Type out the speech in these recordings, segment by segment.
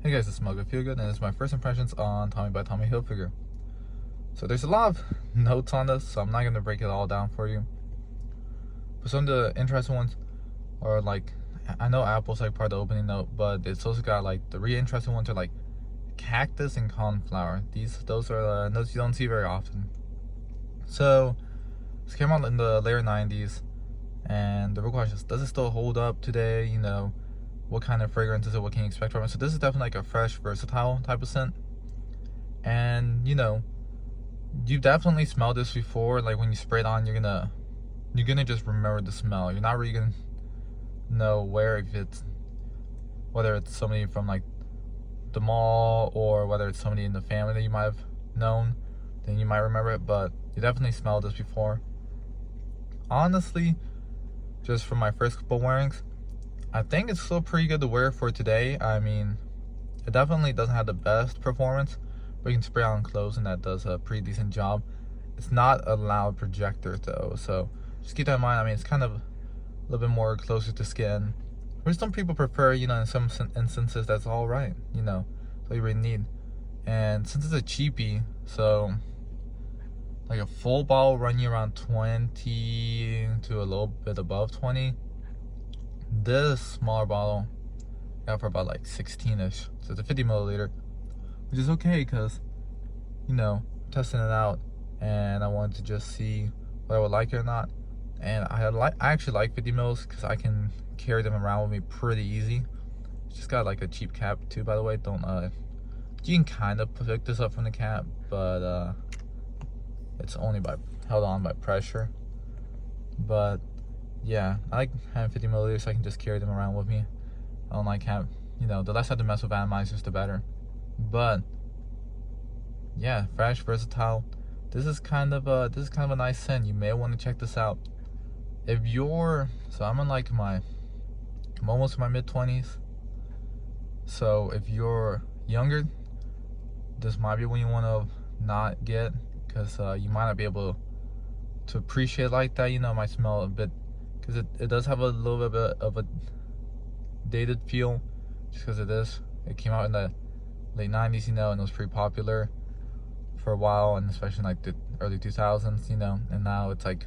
Hey guys, it's Smell Good Feel Good, and it's my first impressions on Tommy by Tommy Hilfiger. So there's a lot of notes on this, so I'm not gonna break it all down for you. But some of the interesting ones are like, I know apple's like part of the opening note, but it's also got like the really interesting ones are like cactus and coneflower. Those are notes you don't see very often. So this came out in the later 90s, and the real question is, does it still hold up today? You know, what kind of fragrance is it? What can you expect from it? So this is definitely like a fresh, versatile type of scent. And you know, you've definitely smelled this before. Like when you spray it on, you're gonna just remember the smell. You're not really gonna know whether it's somebody from like the mall or whether it's somebody in the family that you might have known. Then you might remember it, but you definitely smelled this before. Honestly, just from my first couple wearings, I think it's still pretty good to wear for today. I mean, it definitely doesn't have the best performance, but you can spray on clothes and that does a pretty decent job. It's not a loud projector though, so just keep that in mind. I mean, it's kind of a little bit more closer to skin, which some people prefer. You know, in some instances that's all right. You know, that's all you really need. And since it's a cheapie, so like a full bottle run you around 20 to a little bit above 20. This smaller bottle got for about like 16ish, so it's a 50 milliliter, which is okay because, you know, testing it out and I wanted to just see whether I would like it or not. And I actually like 50 mils because I can carry them around with me pretty easy. It's just got like a cheap cap too, by the way. Don't you can kind of pick this up from the cap, but it's only held on by pressure. But yeah, I like having 50 milliliters so I can just carry them around with me. I don't like having, you know, the less I have to mess with atomizers, the better. But yeah, fresh, versatile. This is kind of a nice scent. You may want to check this out. If you're, so I'm almost in my mid-20s. So if you're younger, this might be one you want to not get, because you might not be able to appreciate it like that. You know, it might smell a bit, because it does have a little bit of a dated feel, just because it came out in the late 90s, you know, and it was pretty popular for a while, and especially in like the early 2000s, you know, and now it's like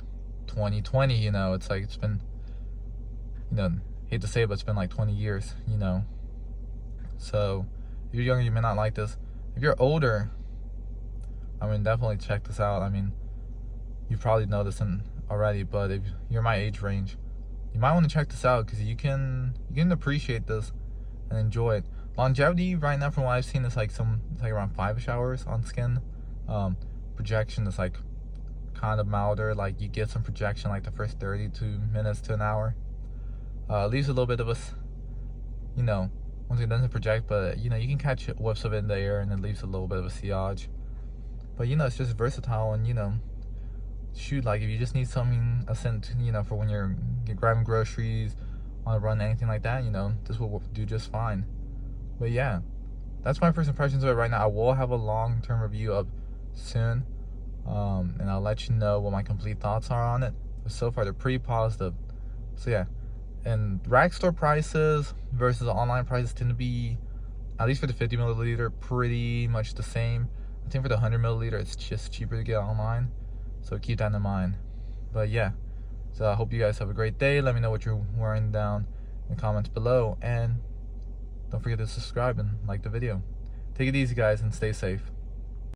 2020, you know, it's like, it's been, you know, hate to say it, but it's been like 20 years, you know. So if you're younger, you may not like this. If you're older, I mean, definitely check this out. I mean, you probably know this already, but if you're my age range, you might want to check this out because you can appreciate this and enjoy it. Longevity right now, from what I've seen, is like around 5-ish hours on skin. Projection is like kind of milder. Like you get some projection like the first 32 minutes to an hour. Leaves a little bit of a, you know, once it doesn't project, but you know, you can catch whiffs of it in the air and it leaves a little bit of a sillage. But you know, it's just versatile, and you know, shoot, like if you just need something, a scent, you know, for when you're grabbing groceries, on a run, anything like that, you know, this will do just fine. But yeah, that's my first impressions of it right now. I will have a long-term review up soon, and I'll let you know what my complete thoughts are on it. But so far, they're pretty positive. So yeah, and rack store prices versus online prices tend to be, at least for the 50 milliliter, pretty much the same. I think for the 100 milliliter, it's just cheaper to get online. So keep that in mind. But yeah, so I hope you guys have a great day. Let me know what you're wearing down in the comments below. And don't forget to subscribe and like the video. Take it easy, guys, and stay safe.